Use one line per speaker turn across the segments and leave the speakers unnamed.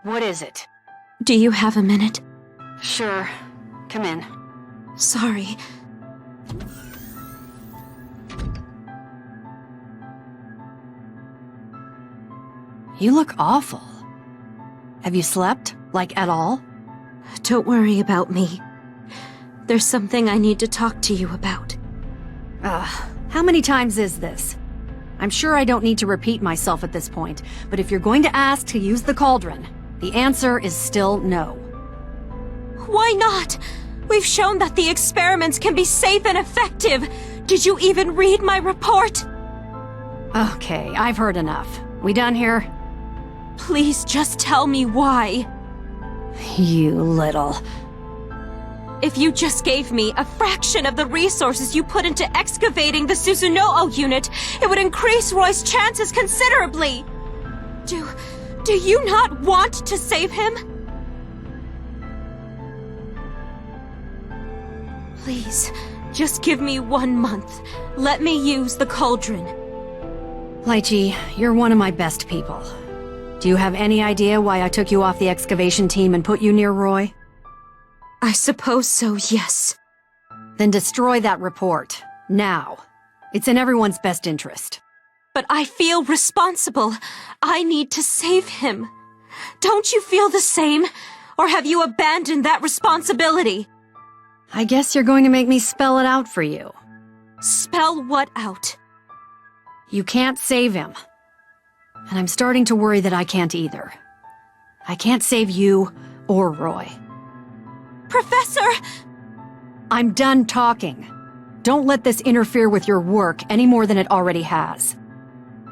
What is it?
Do you have a minute?
Sure. Come in.
Sorry.
You look awful. Have you slept? Like, at all?
Don't worry about me. There's something I need to talk to you about.
How many times is this? I'm sure I don't need to repeat myself at this point, but if you're going to ask to use the cauldron, the answer is still no.
Why not? We've shown that the experiments can be safe and effective. Did you even read my report?
Okay, I've heard enough. We done here?
Please just tell me why.
You little...
If you just gave me a fraction of the resources you put into excavating the Susanoo unit, it would increase Roy's chances considerably. Do you not want to save him? Please, just give me 1 month. Let me use the cauldron.
Lychee, you're one of my best people. Do you have any idea why I took you off the excavation team and put you near Roy?
I suppose so, yes.
Then destroy that report. Now. It's in everyone's best interest.
But I feel responsible. I need to save him. Don't you feel the same? Or have you abandoned that responsibility?
I guess you're going to make me spell it out for you.
Spell what out?
You can't save him. And I'm starting to worry that I can't either. I can't save you or Roy.
Professor!
I'm done talking. Don't let this interfere with your work any more than it already has.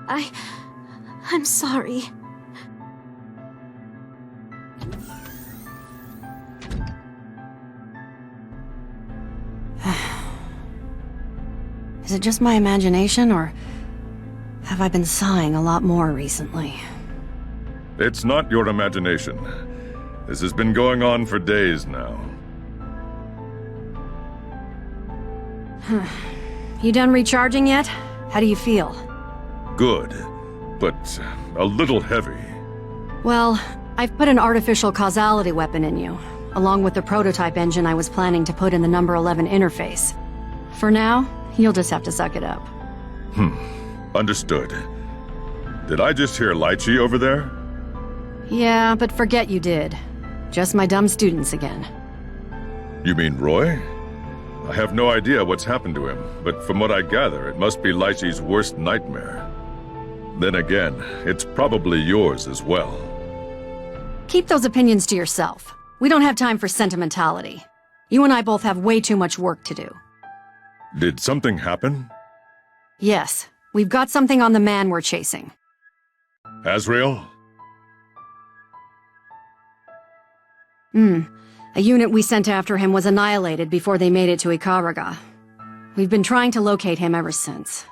I'm sorry.
Is it just my imagination, or have I been sighing a lot more recently?
It's not your imagination. This has been going on for days now.
You done recharging yet? How do you feel?
Good, but a little heavy.
Well, I've put an artificial causality weapon in you, along with the prototype engine I was planning to put in the number 11 interface. For now, you'll just have to suck it up.
Understood. Did I just hear Lychee over there?
Yeah, but forget you did. Just my dumb students again.
You mean Roy? I have no idea what's happened to him, but from what I gather, it must be Lychee's worst nightmare. Then again, it's probably yours as well.
Keep those opinions to yourself. We don't have time for sentimentality. You and I both have way too much work to do.
Did something happen?
Yes, we've got something on the man we're chasing.
Azrael?
A unit we sent after him was annihilated before they made it to Ikaraga. We've been trying to locate him ever since.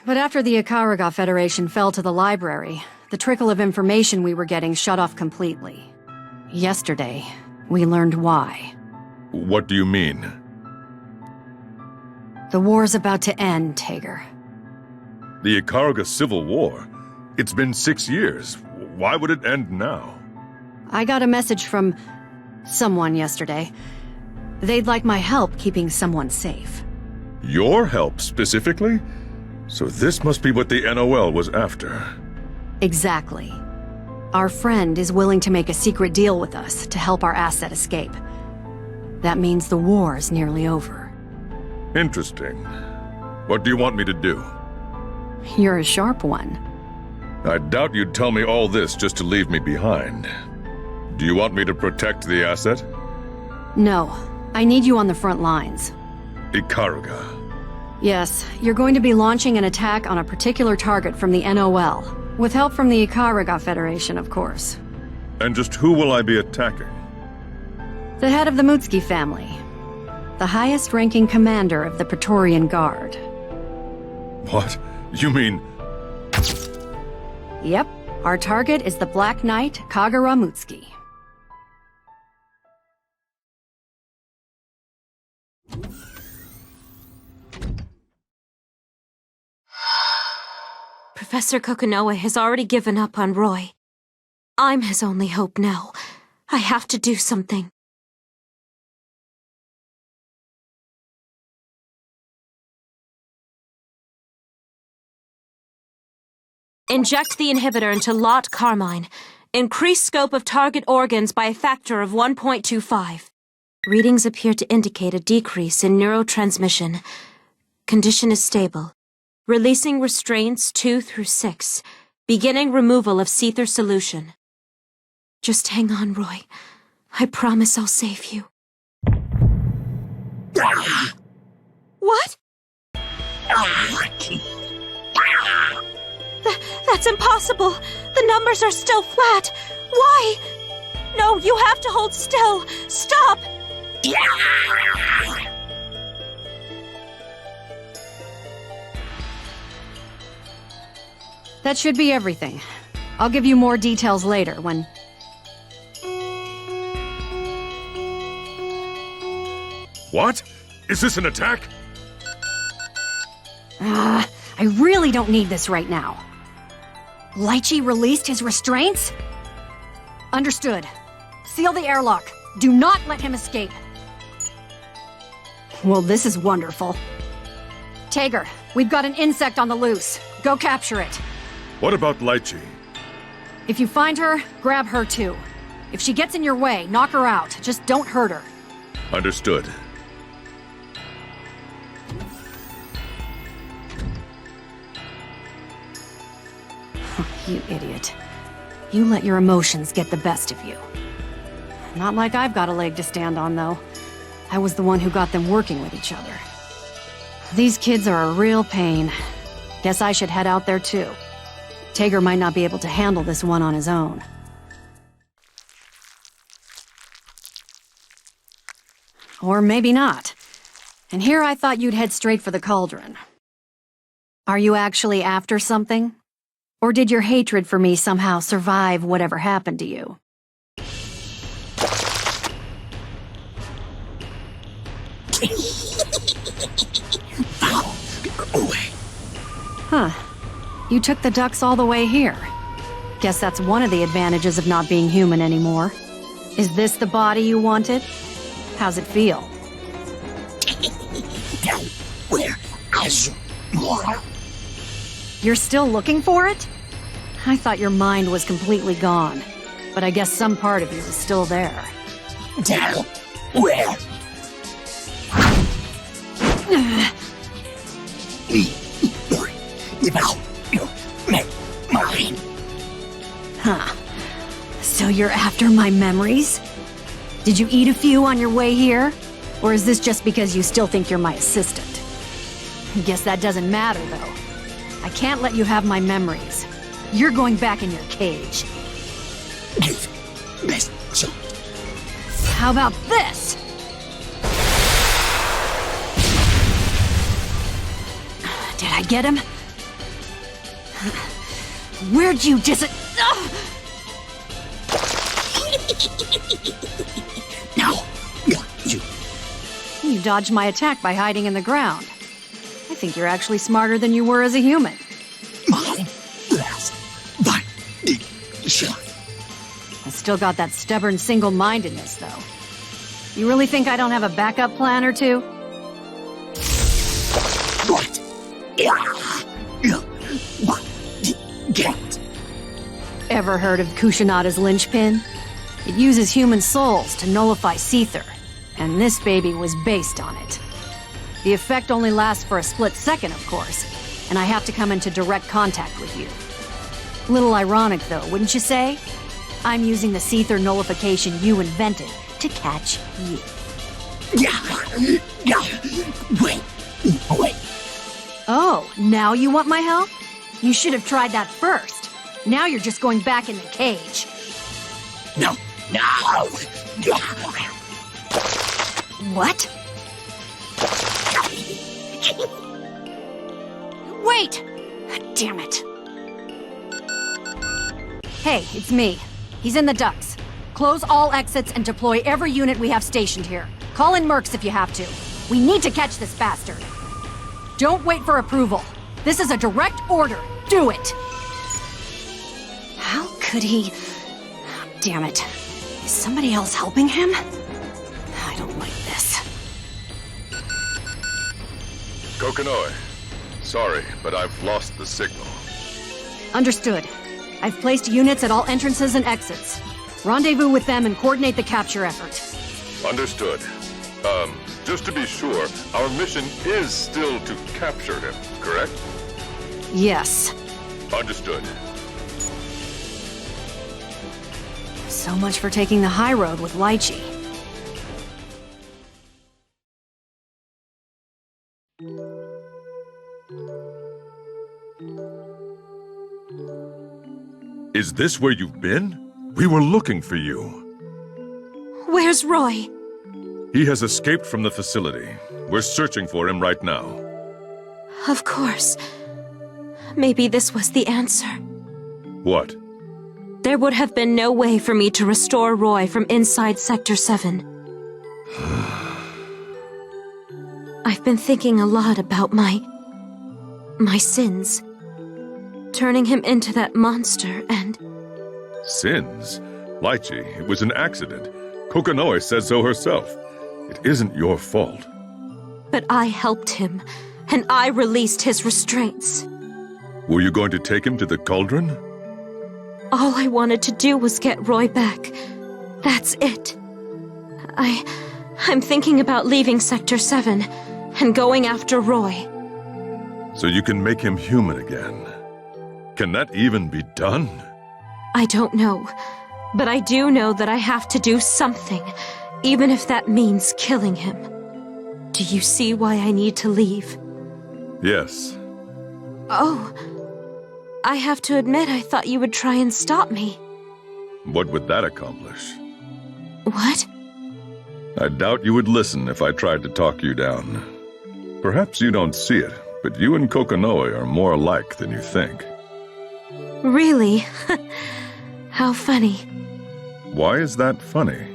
But after the Ikaraga Federation fell to the library, the trickle of information we were getting shut off completely. Yesterday, we learned why.
What do you mean?
The war's about to end, Tager.
The Ikaraga Civil War? It's been 6 years. Why would it end now?
I got a message from someone yesterday. They'd like my help keeping someone safe.
Your help, specifically? So this must be what the NOL was after.
Exactly. Our friend is willing to make a secret deal with us to help our asset escape. That means the war is nearly over.
Interesting. What do you want me to do?
You're a sharp one.
I doubt you'd tell me all this just to leave me behind. Do you want me to protect the asset?
No, I need you on the front lines.
Ikaraga.
Yes, you're going to be launching an attack on a particular target from the NOL, with help from the Ikaraga Federation, of course.
And just who will I be attacking?
The head of the Mutsuki family. The highest-ranking commander of the Praetorian Guard.
What? You mean...
Yep, our target is the Black Knight Kagura Mutsuki.
Professor Kokonoe has already given up on Roy. I'm his only hope now. I have to do something. Inject the inhibitor into Lot Carmine. Increase scope of target organs by a factor of 1.25. Readings appear to indicate a decrease in neurotransmission. Condition is stable. Releasing restraints 2 through 6. Beginning removal of Seether solution. Just hang on, Roy. I promise I'll save you. What? That's impossible! The numbers are still flat! Why? No, you have to hold still! Stop!
That should be everything. I'll give you more details later when...
What? Is this an attack?
I really don't need this right now. Lychee released his restraints? Understood. Seal the airlock. Do not let him escape. Well, this is wonderful. Tager, we've got an insect on the loose. Go capture it.
What about Lychee?
If you find her, grab her too. If she gets in your way, knock her out. Just don't hurt her.
Understood.
You idiot. You let your emotions get the best of you. Not like I've got a leg to stand on, though. I was the one who got them working with each other. These kids are a real pain. Guess I should head out there, too. Tager might not be able to handle this one on his own. Or maybe not. And here I thought you'd head straight for the cauldron. Are you actually after something? Or did your hatred for me somehow survive whatever happened to you? Huh. You took the ducks all the way here. Guess that's one of the advantages of not being human anymore. Is this the body you wanted? How's it feel?
Where is Azrael?
You're still looking for it? I thought your mind was completely gone. But I guess some part of you is still there.
Tell where? Mine.
Huh. So you're after my memories? Did you eat a few on your way here? Or is this just because you still think you're my assistant? Guess that doesn't matter, though. I can't let you have my memories. You're going back in your cage.
Best shot.
How about this? Did I get him? Where'd you
Now, you.
You dodged my attack by hiding in the ground. I think you're actually smarter than you were as a human.
Mine last by the shot.
I still got that stubborn single-mindedness, though. You really think I don't have a backup plan or two?
What? What? Get.
Ever heard of Kushinada's linchpin? It uses human souls to nullify Seether, and this baby was based on it. The effect only lasts for a split second, of course, and I have to come into direct contact with you. Little ironic, though, wouldn't you say? I'm using the Seether nullification you invented to catch you.
Wait.
Oh, now you want my help? You should have tried that first. Now you're just going back in the cage.
No.
What? Wait! Damn it. Hey, it's me. He's in the ducts. Close all exits and deploy every unit we have stationed here. Call in mercs if you have to. We need to catch this bastard. Don't wait for approval. This is a direct order. Do it! How could he... Damn it. Is somebody else helping him? I don't like this.
Kokonoi, sorry, but I've lost the signal.
Understood. I've placed units at all entrances and exits. Rendezvous with them and coordinate the capture effort.
Understood. Just to be sure, our mission is still to capture him, correct?
Yes.
Understood.
So much for taking the high road with Lychee.
Is this where you've been? We were looking for you.
Where's Roy?
He has escaped from the facility. We're searching for him right now.
Of course. Maybe this was the answer.
What?
There would have been no way for me to restore Roy from inside Sector 7. I've been thinking a lot about my sins. Turning him into that monster and...
Sins? Lychee, it was an accident. Kokonoi says so herself. It isn't your fault.
But I helped him, and I released his restraints.
Were you going to take him to the cauldron?
All I wanted to do was get Roy back. That's it. I'm thinking about leaving Sector 7 and going after Roy.
So you can make him human again. Can that even be done?
I don't know, but I do know that I have to do something, even if that means killing him. Do you see why I need to leave?
Yes.
Oh, I have to admit I thought you would try and stop me.
What would that accomplish?
What?
I doubt you would listen if I tried to talk you down. Perhaps you don't see it, but you and Kokonoi are more alike than you think.
Really? How funny.
Why is that funny?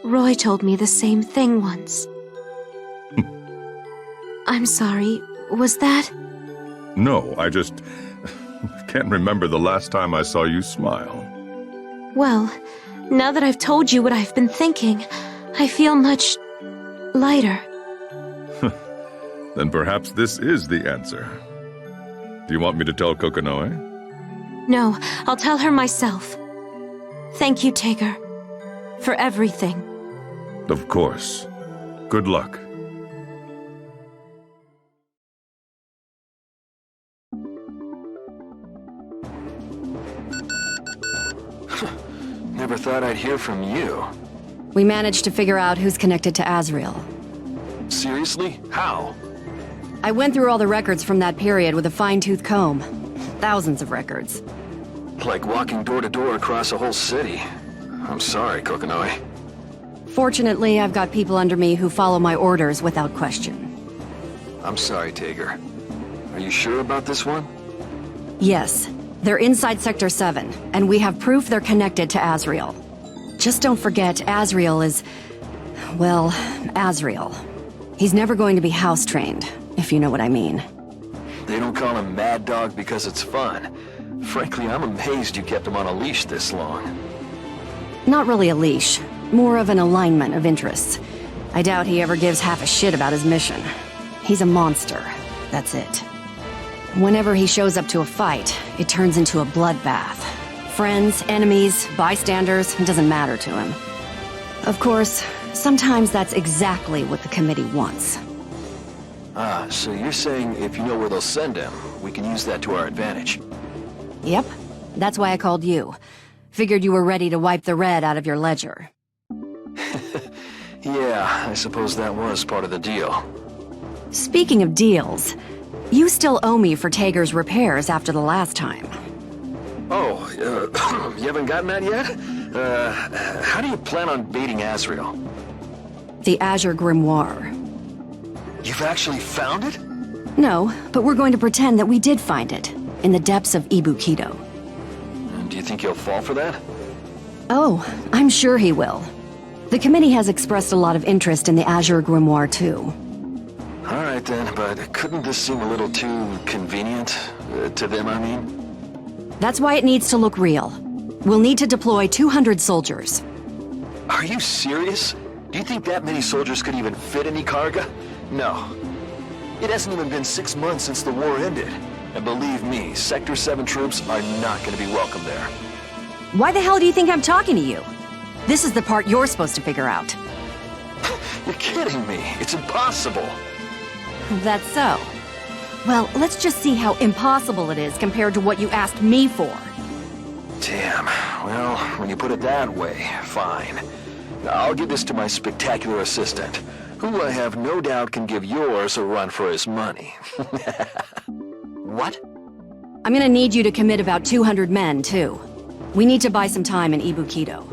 Roy told me the same thing once. I'm sorry, was that?
No, I just can't remember the last time I saw you smile.
Well, now that I've told you what I've been thinking, I feel much lighter.
Then perhaps this is the answer. Do you want me to tell Kokonoi?
No, I'll tell her myself. Thank you, Tager, for everything.
Of course. Good luck.
Never thought I'd hear from you.
We managed to figure out who's connected to Azrael.
Seriously? How?
I went through all the records from that period with a fine-tooth comb. Thousands of records.
Like walking door to door across a whole city. I'm sorry, Kokonoi.
Fortunately, I've got people under me who follow my orders without question.
I'm sorry, Tager. Are you sure about this one?
Yes, they're inside Sector 7, and we have proof they're connected to Azrael. Just don't forget, Azrael is... well, Azrael. He's never going to be house-trained, if you know what I mean.
They don't call him Mad Dog because it's fun. Frankly, I'm amazed you kept him on a leash this long.
Not really a leash, more of an alignment of interests. I doubt he ever gives half a shit about his mission. He's a monster, that's it. Whenever he shows up to a fight, it turns into a bloodbath. Friends, enemies, bystanders, it doesn't matter to him. Of course, sometimes that's exactly what the committee wants.
Ah, so you're saying if you know where they'll send him, we can use that to our advantage.
Yep, that's why I called you. Figured you were ready to wipe the red out of your ledger.
Yeah, I suppose that was part of the deal.
Speaking of deals, you still owe me for Tager's repairs after the last time.
Oh, you haven't gotten that yet? How do you plan on beating Azrael?
The Azure Grimoire.
You've actually found it?
No, but we're going to pretend that we did find it, in the depths of Ibukido.
Do you think he'll fall for that?
Oh, I'm sure he will. The committee has expressed a lot of interest in the Azure Grimoire, too.
All right then, but couldn't this seem a little too convenient? To them, I mean?
That's why it needs to look real. We'll need to deploy 200 soldiers.
Are you serious? Do you think that many soldiers could even fit in Icarga? No. It hasn't even been 6 months since the war ended. And believe me, Sector 7 troops are not going to be welcome there.
Why the hell do you think I'm talking to you? This is the part you're supposed to figure out.
You're kidding me. It's impossible.
That's so. Well, let's just see how impossible it is compared to what you asked me for.
Damn. Well, when you put it that way, fine. I'll give this to my spectacular assistant, who I have no doubt can give yours a run for his money. What?
I'm gonna need you to commit about 200 men, too. We need to buy some time in Ibukido.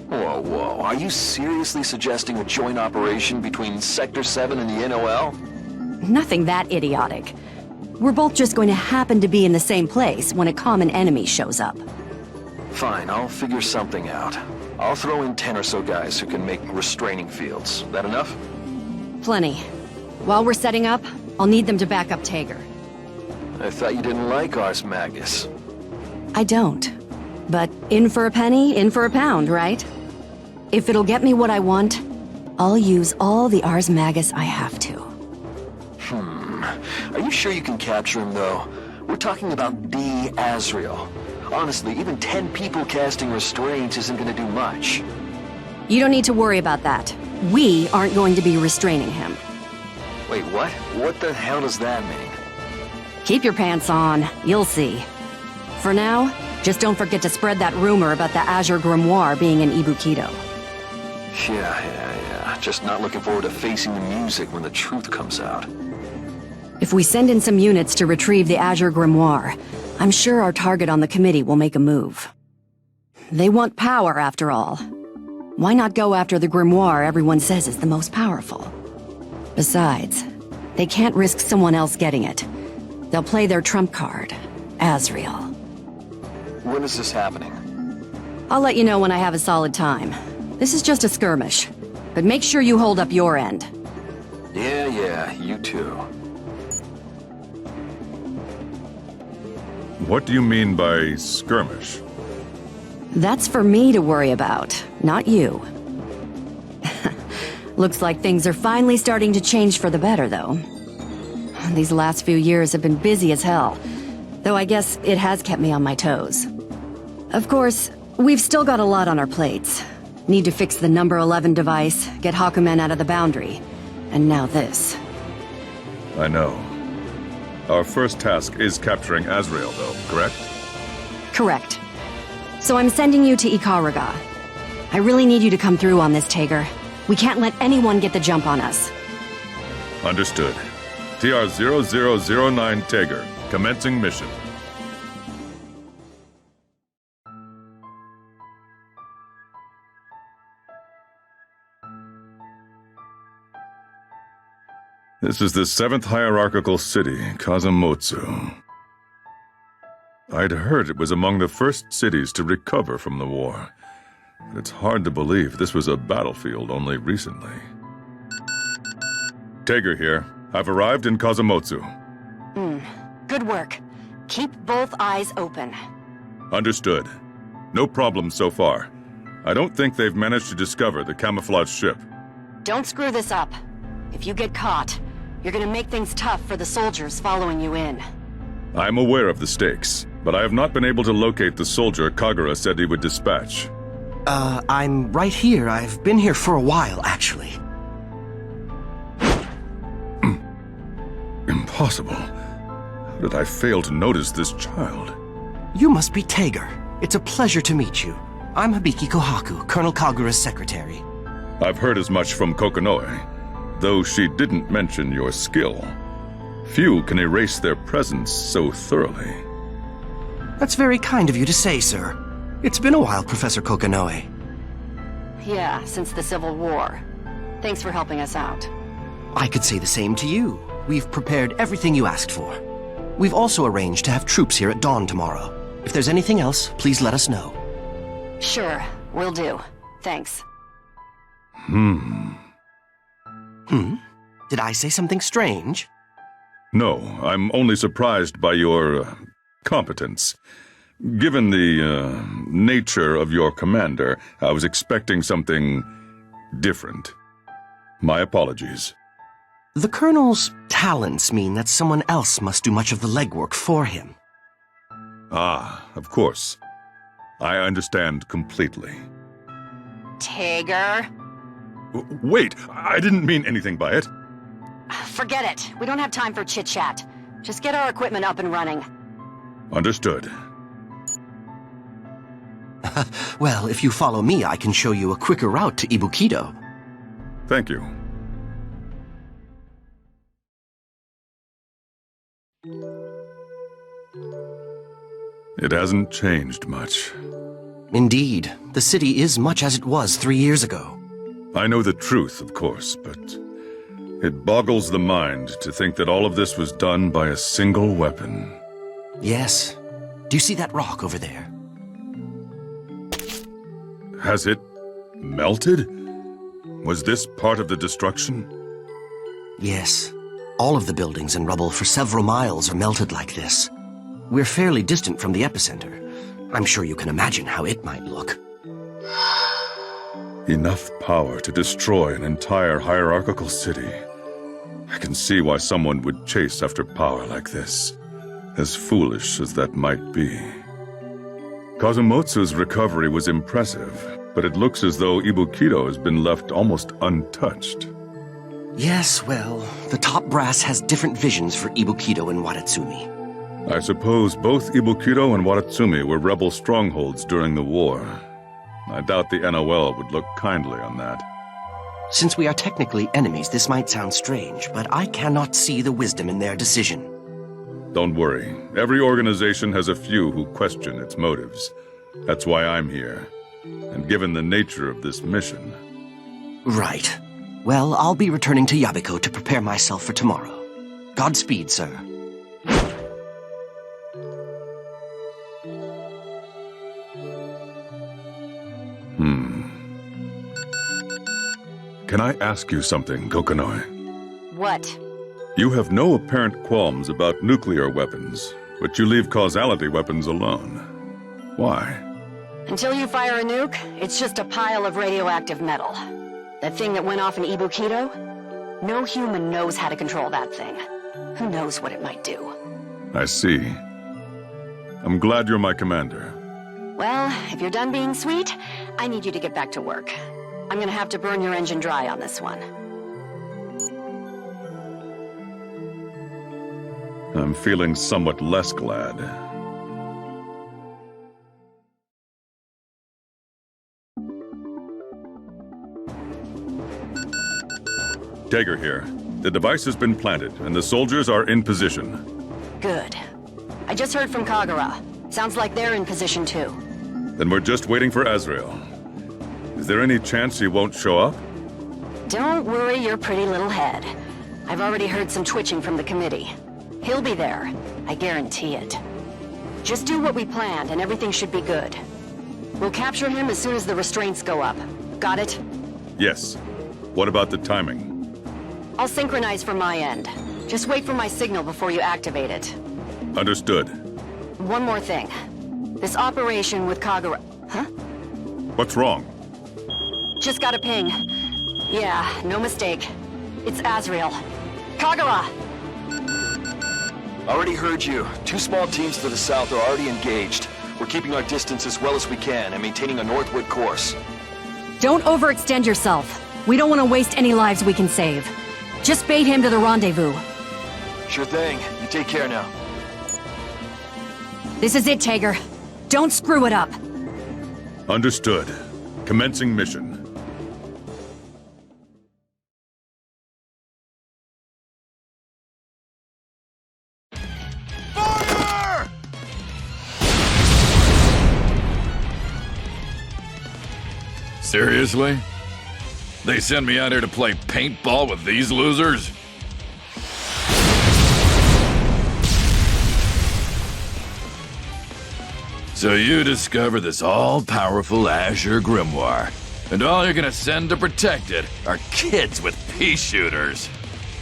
Whoa, whoa. Are you seriously suggesting a joint operation between Sector 7 and the NOL?
Nothing that idiotic. We're both just going to happen to be in the same place when a common enemy shows up.
Fine, I'll figure something out. I'll throw in 10 or so guys who can make restraining fields. That enough?
Plenty. While we're setting up, I'll need them to back up Tager.
I thought you didn't like Ars Magnus.
I don't. But in for a penny, in for a pound, right? If it'll get me what I want, I'll use all the Ars Magus I have to.
Are you sure you can capture him, though? We're talking about the Azrael. Honestly, even 10 people casting restraints isn't gonna do much.
You don't need to worry about that. We aren't going to be restraining him.
Wait, what? What the hell does that mean?
Keep your pants on. You'll see. For now, just don't forget to spread that rumor about the Azure Grimoire being in Ibukido.
Yeah. Just not looking forward to facing the music when the truth comes out.
If we send in some units to retrieve the Azure Grimoire, I'm sure our target on the committee will make a move. They want power, after all. Why not go after the Grimoire everyone says is the most powerful? Besides, they can't risk someone else getting it. They'll play their trump card, Azrael.
When is this happening?
I'll let you know when I have a solid time. This is just a skirmish, but make sure you hold up your end.
Yeah, you too.
What do you mean by skirmish?
That's for me to worry about, not you. Looks like things are finally starting to change for the better, though. These last few years have been busy as hell, though I guess it has kept me on my toes. Of course, we've still got a lot on our plates. Need to fix the number 11 device, get Hakumen out of the boundary, and now this.
I know. Our first task is capturing Azrael, though, correct?
Correct. So I'm sending you to Icarga. I really need you to come through on this, Tager. We can't let anyone get the jump on us.
Understood. TR-0009 Tager, commencing mission. This is the 7th hierarchical city, Kazumotsu. I'd heard it was among the first cities to recover from the war. But it's hard to believe this was a battlefield only recently. Tager here. I've arrived in Kazumotsu.
Good work. Keep both eyes open.
Understood. No problem so far. I don't think they've managed to discover the camouflage ship.
Don't screw this up. If you get caught, you're gonna make things tough for the soldiers following you in.
I'm aware of the stakes, but I have not been able to locate the soldier Kagura said he would dispatch.
I'm right here. I've been here for a while, actually.
Impossible. How did I fail to notice this child?
You must be Tager. It's a pleasure to meet you. I'm Hibiki Kohaku, Colonel Kagura's secretary.
I've heard as much from Kokonoe, though she didn't mention your skill. Few can erase their presence so thoroughly.
That's very kind of you to say, sir. It's been a while, Professor Kokonoe.
Yeah, since the Civil War. Thanks for helping us out.
I could say the same to you. We've prepared everything you asked for. We've also arranged to have troops here at dawn tomorrow. If there's anything else, please let us know.
Sure, will do. Thanks.
Did I say something strange?
No, I'm only surprised by your competence. Given the nature of your commander, I was expecting something different. My apologies.
The Colonel's talents mean that someone else must do much of the legwork for him.
Ah, of course. I understand completely.
Tager.
Wait, I didn't mean anything by it.
Forget it. We don't have time for chit-chat. Just get our equipment up and running.
Understood.
Well, if you follow me, I can show you a quicker route to Ibukido.
Thank you. It hasn't changed much.
Indeed, the city is much as it was 3 years ago.
I know the truth, of course, but it boggles the mind to think that all of this was done by a single weapon.
Yes. Do you see that rock over there?
Has it melted? Was this part of the destruction?
Yes. All of the buildings and rubble for several miles are melted like this. We're fairly distant from the epicenter. I'm sure you can imagine how it might look.
Enough power to destroy an entire hierarchical city. I can see why someone would chase after power like this, as foolish as that might be. Kazumotsu's recovery was impressive, but it looks as though Ibukido has been left almost untouched.
Yes, well, the top brass has different visions for Ibukido and Watatsumi.
I suppose both Ibukido and Watatsumi were rebel strongholds during the war. I doubt the NOL would look kindly on that.
Since we are technically enemies, this might sound strange, but I cannot see the wisdom in their decision.
Don't worry. Every organization has a few who question its motives. That's why I'm here. And given the nature of this mission...
Right. Well, I'll be returning to Yabiko to prepare myself for tomorrow. Godspeed, sir.
Can I ask you something, Kokonoi?
What?
You have no apparent qualms about nuclear weapons, but you leave causality weapons alone. Why?
Until you fire a nuke, it's just a pile of radioactive metal. That thing that went off in Ibukido? No human knows how to control that thing. Who knows what it might do?
I see. I'm glad you're my commander.
Well, if you're done being sweet, I need you to get back to work. I'm gonna have to burn your engine dry on this one.
I'm feeling somewhat less glad. Tager here. The device has been planted, and the soldiers are in position.
Good. I just heard from Kagura. Sounds like they're in position too.
Then we're just waiting for Azrael. Is there any chance he won't show up?
Don't worry your pretty little head. I've already heard some twitching from the committee. He'll be there. I guarantee it. Just do what we planned and everything should be good. We'll capture him as soon as the restraints go up. Got it?
Yes. What about the timing?
I'll synchronize from my end. Just wait for my signal before you activate it.
Understood.
One more thing. This operation with Kagura... Huh?
What's wrong?
Just got a ping. Yeah, no mistake. It's Azrael. Kagura!
Already heard you. 2 small teams to the south are already engaged. We're keeping our distance as well as we can and maintaining a northward course.
Don't overextend yourself. We don't want to waste any lives we can save. Just bait him to the rendezvous.
Sure thing. You take care now.
This is it, Tager. Don't screw it up.
Understood. Commencing mission.
Fire! Seriously? They send me out here to play paintball with these losers? So you discover this all-powerful Azure Grimoire, and all you're gonna send to protect it are kids with pea shooters.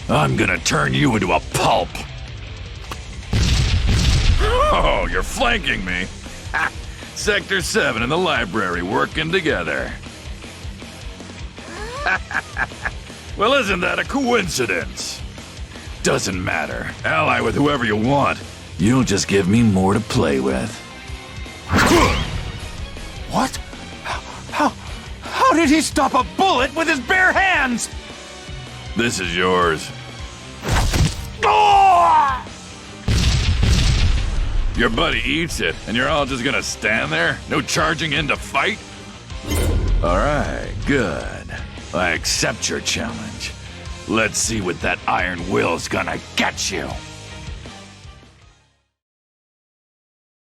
I'm gonna turn you into a pulp. Oh, you're flanking me. Sector 7 and the library working together. Well, isn't that a coincidence? Doesn't matter. Ally with whoever you want. You'll just give me more to play with.
What? How did he stop a bullet with his bare hands?
This is yours.
Oh!
Your buddy eats it, and you're all just gonna stand there? No charging in to fight? Alright, good. I accept your challenge. Let's see what that iron will's gonna get you.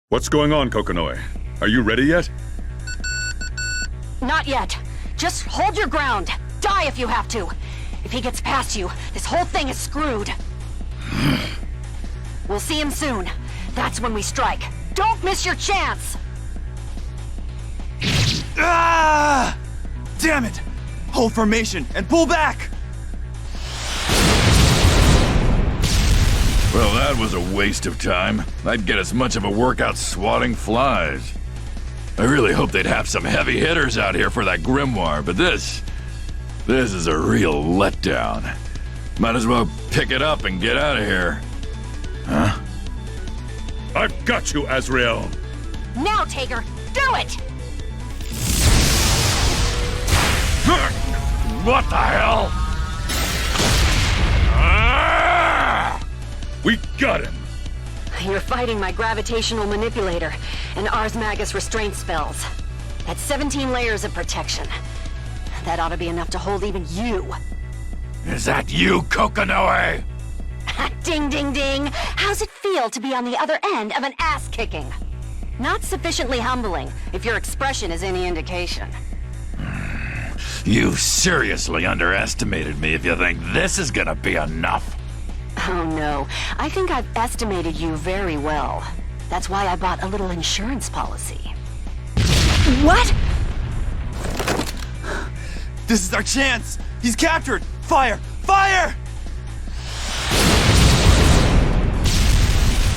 What's going on, Kokonoi? Are you ready yet?
Not yet. Just hold your ground. Die if you have to. If he gets past you, this whole thing is screwed. We'll see him soon. That's when we strike. Don't miss your chance!
Ah! Damn it! Hold formation and pull back!
Well, that was a waste of time. I'd get as much of a workout swatting flies. I really hope they'd have some heavy hitters out here for that grimoire, but this is a real letdown. Might as well pick it up and get out of here. Huh?
I've got you, Azrael!
Now, Tager, do it!
What the hell?
We got him!
You're fighting my gravitational manipulator and Ars Magus restraint spells. That's 17 layers of protection. That ought to be enough to hold even you.
Is that you, Kokonoi?
Ding, ding, ding! How's it feel to be on the other end of an ass-kicking? Not sufficiently humbling, if your expression is any indication.
You seriously underestimated me if you think this is gonna be enough.
Oh no, I think I've estimated you very well. That's why I bought a little insurance policy. What?
This is our chance! He's captured! Fire! Fire!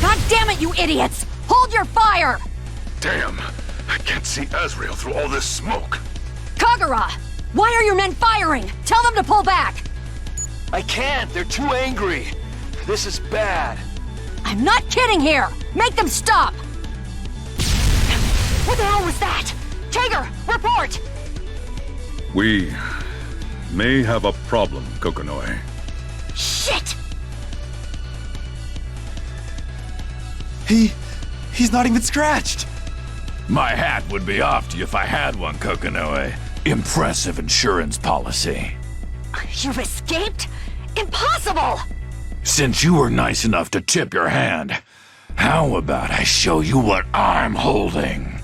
God damn it, you idiots! Hold your fire!
Damn! I can't see Azrael through all this smoke.
Kagura! Why are your men firing? Tell them to pull back!
I can't. They're too angry. This is bad.
I'm not kidding here! Make them stop! What the hell was that? Tager, report!
We may have a problem, Kokonoi.
Shit!
He's not even scratched!
My hat would be off to you if I had one, Kokonoi. Impressive insurance policy.
You've escaped? Impossible!
Since you were nice enough to tip your hand, how about I show you what I'm holding?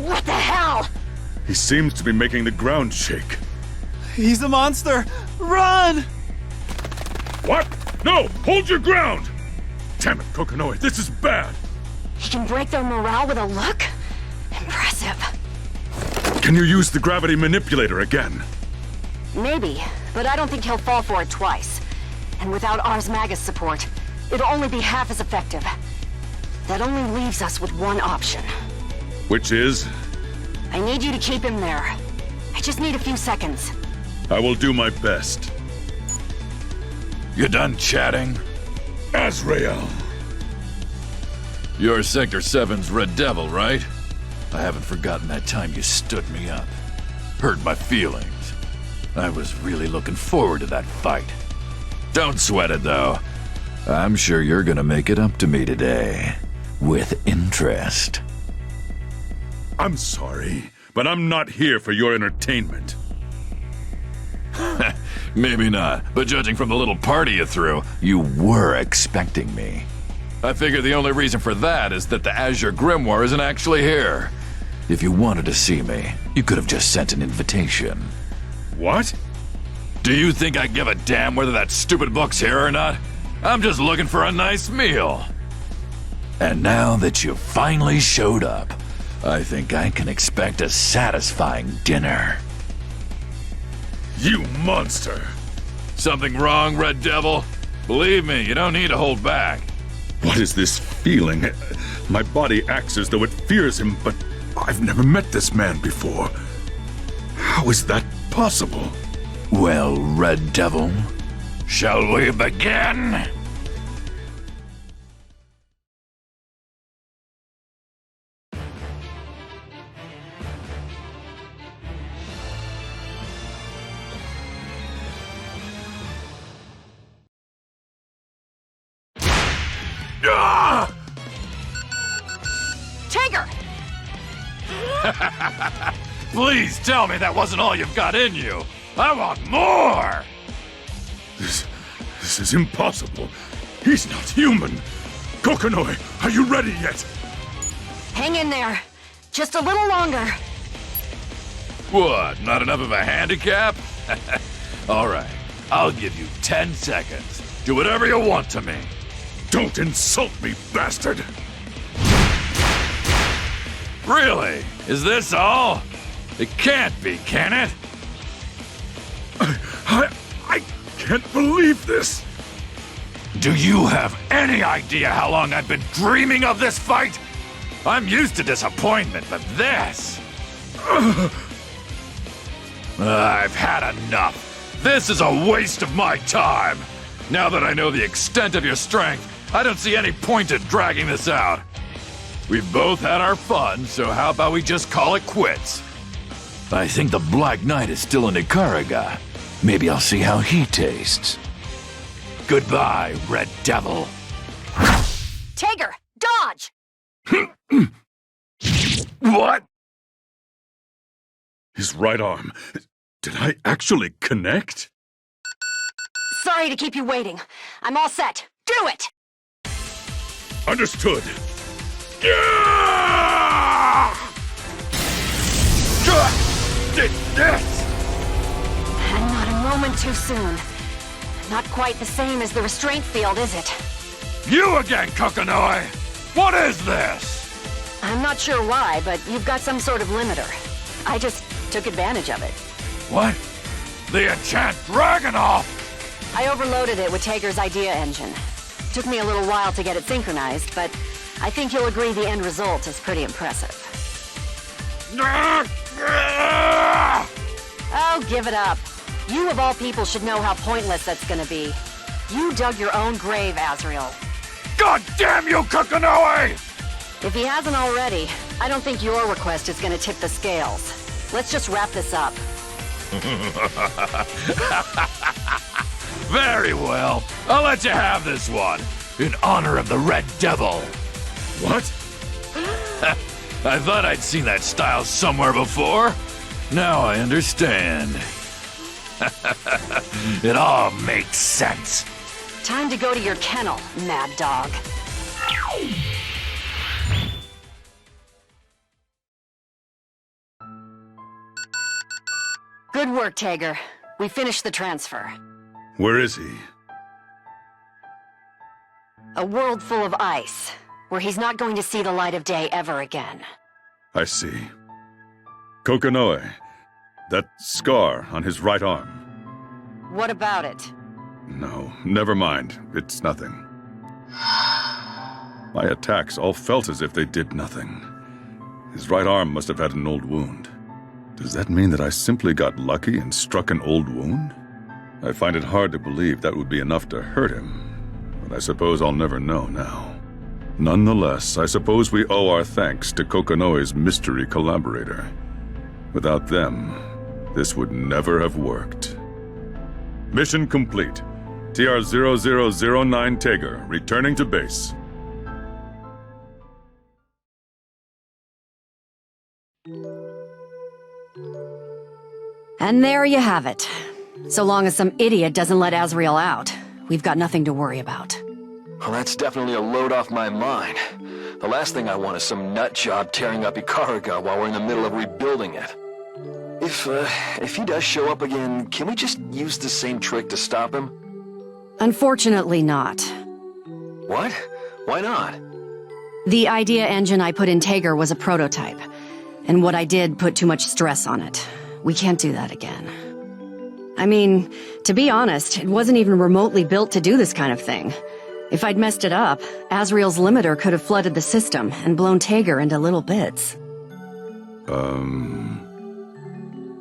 What the hell?
He seems to be making the ground shake.
He's a monster! Run!
What? No! Hold your ground! Damn it, Kokonoi, this is bad!
He can break their morale with a look? Impressive.
Can you use the gravity manipulator again?
Maybe, but I don't think he'll fall for it twice. And without Ars Magus support, it'll only be half as effective. That only leaves us with one option.
Which is?
I need you to keep him there. I just need a few seconds.
I will do my best.
You done chatting?
Azrael!
You're Sector 7's Red Devil, right? I haven't forgotten that time you stood me up. Hurt my feelings. I was really looking forward to that fight. Don't sweat it, though. I'm sure you're gonna make it up to me today. With interest.
I'm sorry, but I'm not here for your entertainment.
Maybe not, but judging from the little party you threw, you were expecting me. I figure the only reason for that is that the Azure Grimoire isn't actually here. If you wanted to see me, you could have just sent an invitation.
What?
Do you think I give a damn whether that stupid book's here or not? I'm just looking for a nice meal. And now that you finally showed up, I think I can expect a satisfying dinner.
You monster!
Something wrong, Red Devil? Believe me, you don't need to hold back.
What is this feeling? My body acts as though it fears him, but I've never met this man before. How is that possible?
Well, Red Devil, shall we begin?
Ah!
Tager!
Please tell me that wasn't all you've got in you. I want more!
This is impossible. He's not human. Kokonoi, are you ready yet?
Hang in there. Just a little longer.
What, not enough of a handicap? All right, I'll give you 10 seconds. Do whatever you want to me.
Don't insult me, bastard!
Really? Is this all? It can't be, can it?
I can't believe this!
Do you have any idea how long I've been dreaming of this fight? I'm used to disappointment, but this... I've had enough. This is a waste of my time. Now that I know the extent of your strength, I don't see any point in dragging this out. We've both had our fun, so how about we just call it quits? I think the Black Knight is still in Ikaraga. Maybe I'll see how he tastes. Goodbye, Red Devil.
Tager, dodge!
What?
His right arm. Did I actually connect?
Sorry to keep you waiting. I'm all set. Do it!
Understood.
Did this?
And not a moment too soon. Not quite the same as the restraint field, is it?
You again, Kokonoi! What is this?
I'm not sure why, but you've got some sort of limiter. I just took advantage of it.
What? The enchant Dragonoff!
I overloaded it with Tager's idea engine. Took me a little while to get it synchronized, but I think you'll agree the end result is pretty impressive. Oh, give it up. You of all people should know how pointless that's gonna be. You dug your own grave, Azrael.
God damn you, Kokonoi!
If he hasn't already, I don't think your request is gonna tip the scales. Let's just wrap this up.
Very well. I'll let you have this one. In honor of the Red Devil.
What?
I thought I'd seen that style somewhere before. Now I understand. It all makes sense.
Time to go to your kennel, mad dog. Good work, Tager. We finished the transfer.
Where is he?
A world full of ice, where he's not going to see the light of day ever again.
I see. Kokonoi. That scar on his right arm.
What about it?
No, never mind. It's nothing. My attacks all felt as if they did nothing. His right arm must have had an old wound. Does that mean that I simply got lucky and struck an old wound? I find it hard to believe that would be enough to hurt him, but I suppose I'll never know now. Nonetheless, I suppose we owe our thanks to Kokonoi's mystery collaborator. Without them, this would never have worked. Mission complete. TR-0009 Tager, returning to base.
And there you have it. So long as some idiot doesn't let Azrael out, we've got nothing to worry about.
Well, that's definitely a load off my mind. The last thing I want is some nut job tearing up Ikaraga while we're in the middle of rebuilding it. If he does show up again, can we just use the same trick to stop him?
Unfortunately not.
What? Why not?
The idea engine I put in Tager was a prototype, and what I did put too much stress on it. We can't do that again. I mean, to be honest, it wasn't even remotely built to do this kind of thing. If I'd messed it up, Azrael's limiter could have flooded the system and blown Tager into little bits.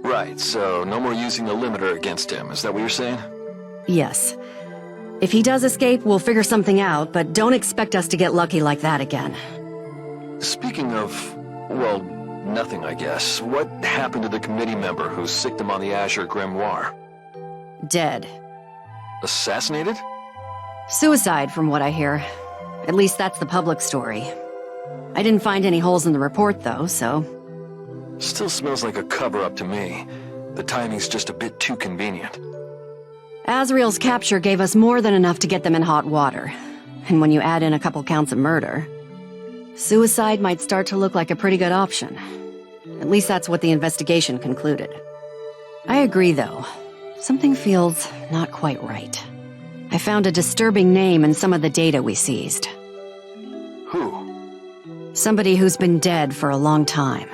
Right, so no more using the limiter against him, is that what you're saying?
Yes. If he does escape, we'll figure something out, but don't expect us to get lucky like that again.
Speaking of, well, nothing, I guess. What happened to the committee member who sicked him on the Azure Grimoire?
Dead.
Assassinated?
Suicide, from what I hear. At least that's the public story. I didn't find any holes in the report, though, so...
Still smells like a cover-up to me. The timing's just a bit too convenient.
Azrael's capture gave us more than enough to get them in hot water. And when you add in a couple counts of murder, suicide might start to look like a pretty good option. At least that's what the investigation concluded. I agree, though. Something feels not quite right. I found a disturbing name in some of the data we seized.
Who?
Somebody who's been dead for a long time.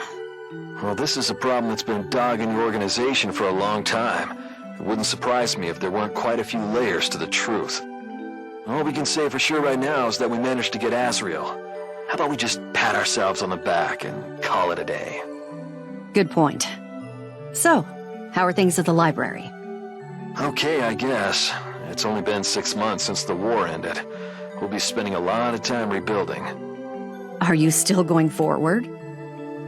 Well, this is a problem that's been dogging your organization for a long time. It wouldn't surprise me if there weren't quite a few layers to the truth. All we can say for sure right now is that we managed to get Azrael. How about we just pat ourselves on the back and call it a day?
Good point. So, how are things at the library?
Okay, I guess. It's only been 6 months since the war ended. We'll be spending a lot of time rebuilding.
Are you still going forward?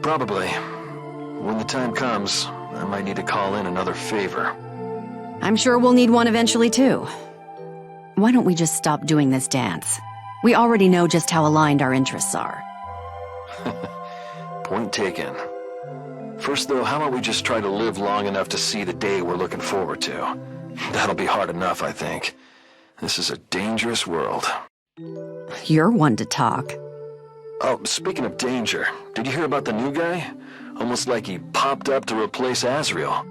Probably. When the time comes, I might need to call in another favor.
I'm sure we'll need one eventually, too. Why don't we just stop doing this dance? We already know just how aligned our interests are.
Point taken. First, though, how about we just try to live long enough to see the day we're looking forward to? That'll be hard enough, I think. This is a dangerous world.
You're one to talk.
Oh, speaking of danger, did you hear about the new guy? Almost like he popped up to replace Azrael.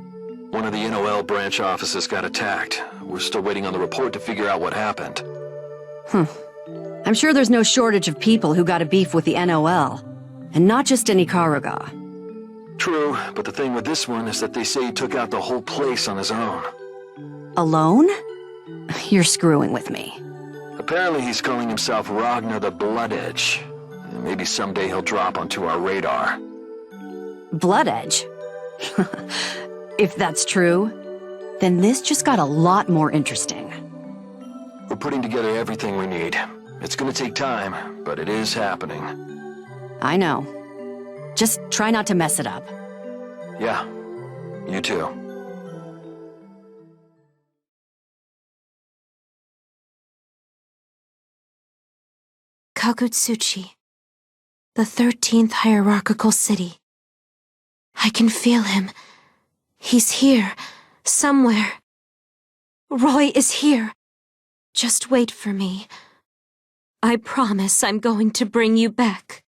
One of the NOL branch offices got attacked. We're still waiting on the report to figure out what happened.
I'm sure there's no shortage of people who got a beef with the NOL. And not just in Ikaruga.
True, but the thing with this one is that they say he took out the whole place on his own.
Alone? You're screwing with me.
Apparently he's calling himself Ragnar the Blood Edge. Maybe someday he'll drop onto our radar.
Blood Edge? If that's true, then this just got a lot more interesting.
We're putting together everything we need. It's gonna take time, but it is happening.
I know. Just try not to mess it up.
Yeah, you too.
Kagutsuchi, the 13th hierarchical city. I can feel him. He's here, somewhere. Roy is here. Just wait for me. I promise I'm going to bring you back.